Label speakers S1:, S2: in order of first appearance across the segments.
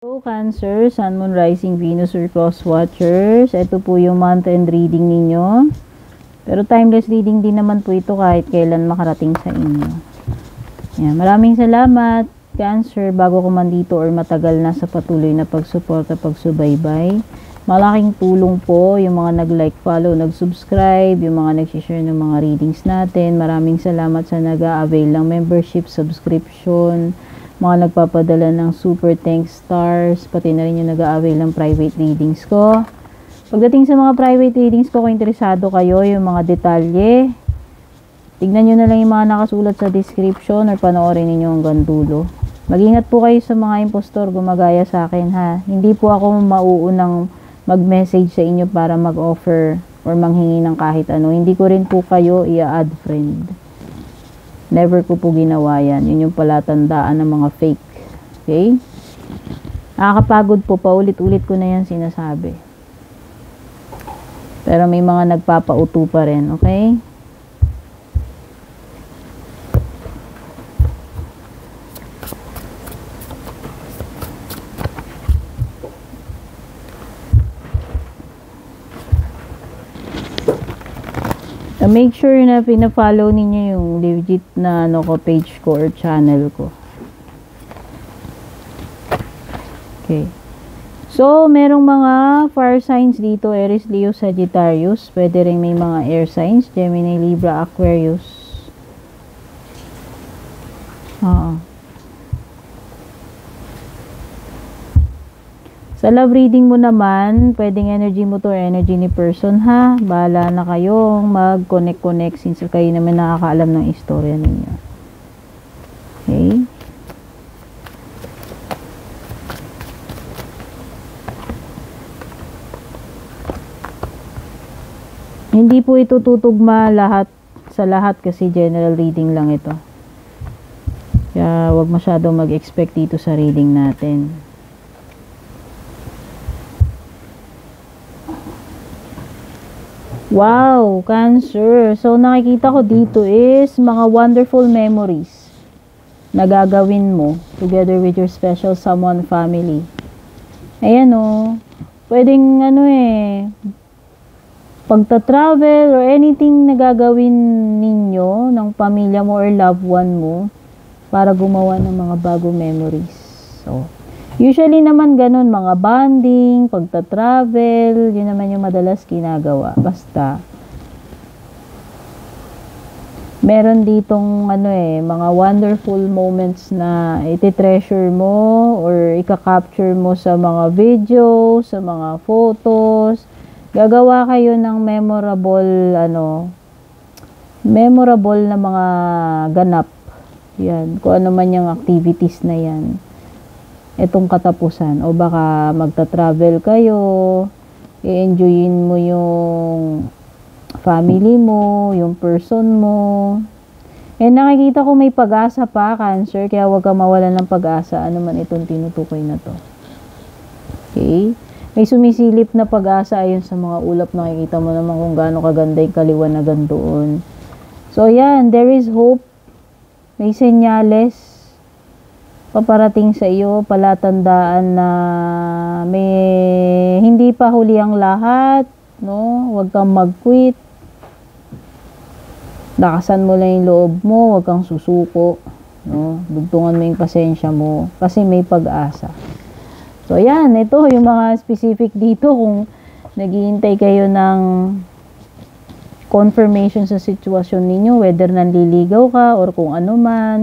S1: So, Cancer, Sun, Moon, Rising, Venus, or Cross Watchers. Ito po yung month end reading ninyo. Pero timeless reading din naman po ito kahit kailan makarating sa inyo. Yan. Maraming salamat, Cancer, bago ko man dito or matagal na sa patuloy na pagsuporta, pagsubaybay. Malaking tulong po yung mga nag-like, follow, nag-subscribe, yung mga nag-share ng mga readings natin. Maraming salamat sa nag-a-avail ng membership, subscription, mga nagpapadala ng super thanks stars, pati na rin yung nag-a-avail ng private readings ko. Pagdating sa mga private readings ko, kung interesado kayo, yung mga detalye, tignan nyo na lang yung mga nakasulat sa description or panoorin ninyo hanggang dulo. Mag-ingat po kayo sa mga impostor gumagaya sa akin, ha. Hindi po ako mauunang mag-message sa inyo para mag-offer or manghingi ng kahit ano. Hindi ko rin po kayo i-add friend. Never ko po ginawa yan. Yun yung palatandaan ng mga fake. Okay? Nakakapagod po. Paulit-ulit ko na yan sinasabi. Pero may mga nagpapauto pa rin. Okay? Make sure na pina-follow ninyo yung legit na page ko or channel ko. Okay. So, merong mga fire signs dito, Aries, Leo, Sagittarius. Pwede rin may mga air signs, Gemini, Libra, Aquarius. Sa love reading mo naman, pwedeng energy mo to or energy ni person, ha. Bahala na kayong mag-connect since kayo naman nakakaalam ng istorya ninyo. Okay? Hindi po ito tutugma sa lahat kasi general reading lang ito. Kaya wag masyadong mag-expect dito sa reading natin. Wow, Cancer. So, nakikita ko dito is mga wonderful memories na gagawin mo together with your special someone family. Ayan o. Pwedeng pagta-travel or anything na gagawin ninyo ng pamilya mo or loved one mo para gumawa ng mga bagong memories. So, usually naman ganun, mga bonding, pagta-travel, yun naman yung madalas ginagawa. Basta, meron ditong mga wonderful moments na iti-treasure mo or ika-capture mo sa mga video, sa mga photos. Gagawa kayo ng memorable na mga ganap. Yan, kung ano man yung activities na yan. Itong katapusan o baka magta-travel kayo, i-enjoyin mo yung family mo, yung person mo. Nakikita ko may pag-asa pa, Cancer, kaya huwag ka mawalan ng pag-asa, ano man itong tinutukoy na to. Okay? May sumisilip na pag-asa ayon sa mga ulap, nakikita mo naman kung gaano kaganda yung kaliwanagan doon. So yan, there is hope. May senyales paparating sa iyo, palatandaan na may hindi pa huli ang lahat, no? Huwag kang mag-quit. Lakasan mo lang yung loob mo, huwag kang susuko, no? Dugtungan mo yung pasensya mo kasi may pag-asa. So yan, ito yung mga specific dito kung naghihintay kayo ng confirmation sa sitwasyon ninyo, whether nanliligaw ka or kung ano man,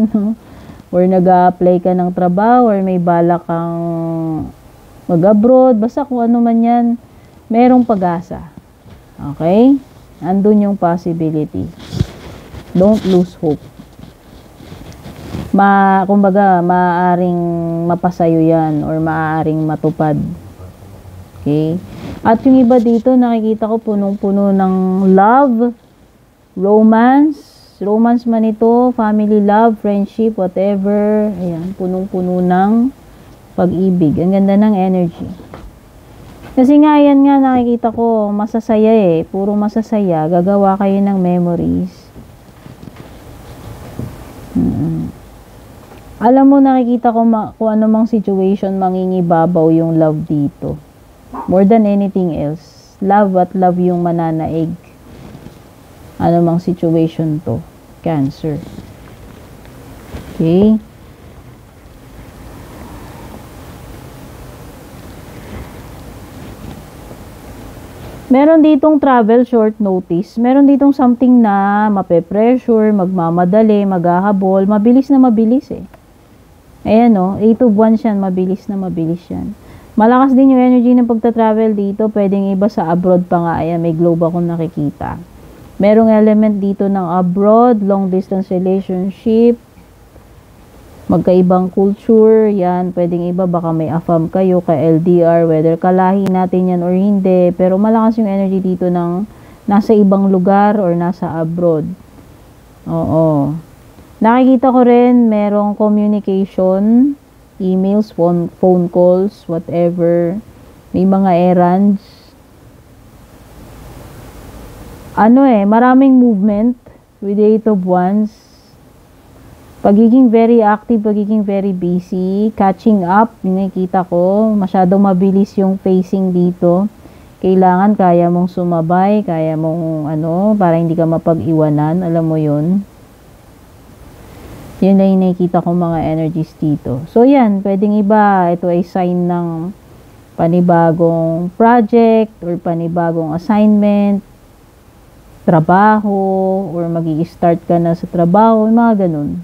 S1: or nag-a-apply ka ng trabaho, or may balak kang mag-abroad, basta kung ano man yan, merong pag-asa. Okay? Andun yung possibility. Don't lose hope. Kumbaga, maaaring mapasayo yan, or maaaring matupad. Okay? At yung iba dito, nakikita ko punong-puno ng love, romance man ito, family love, friendship, whatever. Ayan, punong-puno ng pag-ibig. Ang ganda ng energy. Kasi nga, yan nga, nakikita ko, masasaya puro masasaya. Gagawa kayo ng memories. Alam mo, nakikita ko kung ano mang situation, mangingibabaw yung love dito. More than anything else. Love at love yung mananaig. Ano mang situation to. Cancer. Okay. Meron ditong travel short notice. Meron ditong something na mape-pressure, magmamadali, maghahabol. Mabilis na mabilis eh. Ayan o, 8 of Wands yan. Mabilis na mabilis yan. Malakas din yung energy ng pagta-travel dito. Pwedeng iba sa abroad pa nga. Ayan, may globe akong nakikita. Merong element dito ng abroad, long distance relationship, magkaibang culture, yan, pwedeng iba, baka may AFAM kayo, ka-LDR, whether kalahi natin yan or hindi, pero malakas yung energy dito ng nasa ibang lugar or nasa abroad. Oo. Nakikita ko rin, merong communication, emails, phone calls, whatever, may mga errands. Maraming movement with the 8 of Wands. Pagiging very active, pagiging very busy, catching up, nakikita ko, masyadong mabilis yung pacing dito. Kailangan kaya mong sumabay, kaya mong para hindi ka mapag-iwanan, alam mo yun. Yun na yung nakikita ko mga energies dito. So yan, pwedeng iba, ito ay sign ng panibagong project or panibagong assignment, trabaho, or magi-start ka na sa trabaho, mga ganun.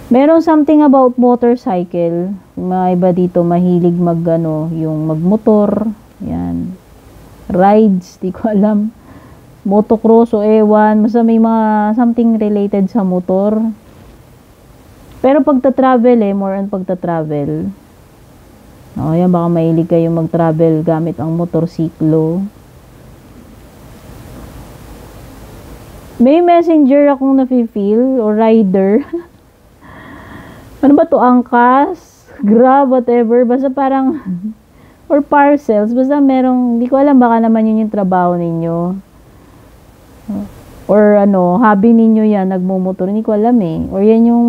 S1: Meron something about motorcycle. Mga iba dito mahilig yung magmotor. Yan. Rides, di ko alam. Motocross o ewan. Basta may mga something related sa motor. Pero pagta-travel more on pagta-travel. Yan, baka mahilig kayo mag-travel gamit ang motorsiklo. May messenger akong nafe-feel o rider. Ano ba to? Angkas? Grab? Whatever. Basta parang or parcels. Basta merong, hindi ko alam, baka naman yun yung trabaho ninyo. Or hobby ninyo yan, nagmumotor. Hindi ko alam eh. Or yan yung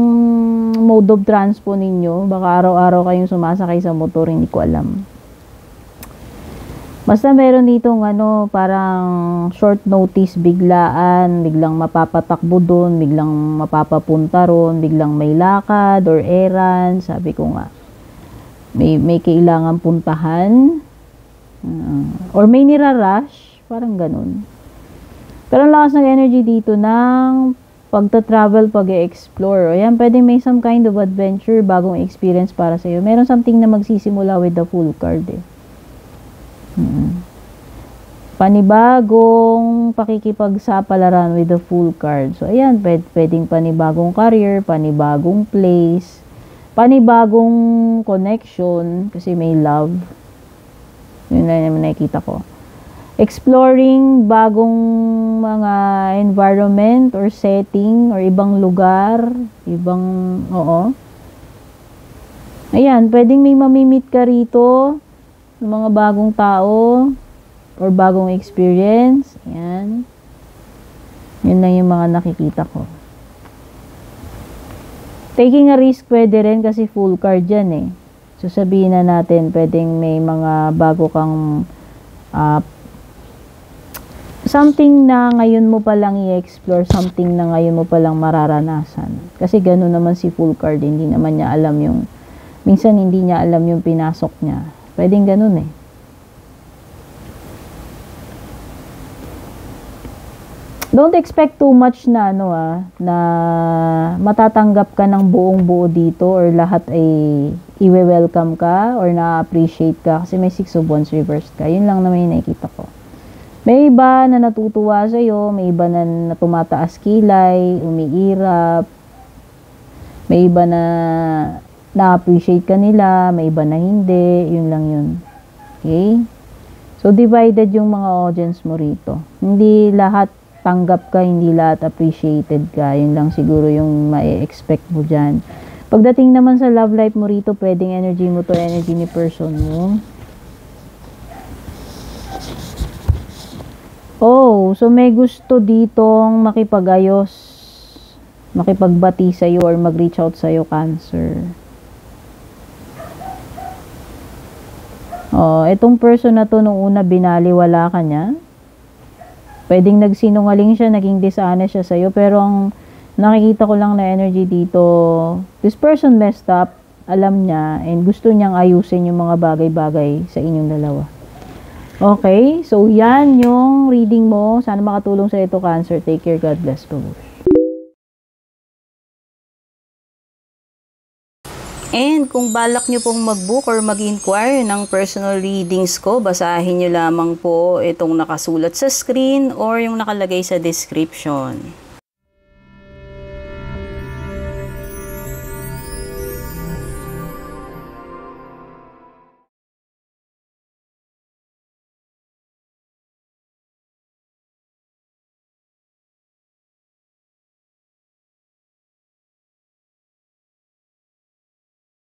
S1: mode of transport ninyo. Baka araw-araw kayong sumasakay sa motor. Hindi ko alam. Basta meron ditong parang short notice, biglaan, biglang mapapatakbo doon, biglang mapapapunta ron, biglang may lakad or errand, sabi ko nga. May kailangan puntahan. Or may nirarush, parang ganun. Pero ang lakas ng energy dito ng pagta-travel, pag-e-explore. O yan, pwedeng may some kind of adventure, bagong experience para sa'yo. Meron something na magsisimula with the Fool card eh. Panibagong pakikipagsapalaran with the Fool card. So, ayan, pwedeng panibagong career, panibagong place, panibagong connection, kasi may love. Yun na naman nakikita ko. Exploring bagong mga environment or setting or ibang lugar, Ayan, pwedeng may mamimit ka rito ng mga bagong tao or bagong experience. Ayan. Yun lang yung mga nakikita ko. Taking a risk pwede rin kasi Fool card yan eh. So sabihin na natin, pwedeng may mga bago kang something na ngayon mo palang i-explore, something na ngayon mo palang mararanasan. Kasi gano'n naman si Fool card, hindi naman niya alam minsan hindi niya alam yung pinasok niya. Pwedeng ganun eh. Don't expect too much na na matatanggap ka ng buong buo dito or lahat ay i-welcome ka or na-appreciate ka kasi may 6 of Wands reversed ka. Yun lang naman yung nakikita ko. May iba na natutuwa sa'yo, may iba na tumataas kilay, umiirap, may iba na na-appreciate ka nila, may iba na hindi, yun lang yun. Okay? So, divided yung mga audience mo rito. Hindi lahat tanggap ka, hindi lahat appreciated ka. Yun lang siguro yung ma-expect mo dyan. Pagdating naman sa love life mo rito, pwedeng energy mo to, energy ni person mo. Oh, so may gusto ditong makipag-ayos. makipagbati sa'yo or mag-reach out sa'yo, Cancer. Itong person na to nung una binaliwala ka niya. Pwedeng nagsinungaling siya, naging dishonest siya sa'yo, pero ang nakikita ko lang na energy dito, this person messed up, alam niya, and gusto niyang ayusin yung mga bagay-bagay sa inyong dalawa. Okay, so yan yung reading mo. Sana makatulong sa ito, Cancer. Take care, God bless po. And kung balak nyo pong mag-book or mag-inquire ng personal readings ko, basahin nyo lamang po itong nakasulat sa screen or yung nakalagay sa description.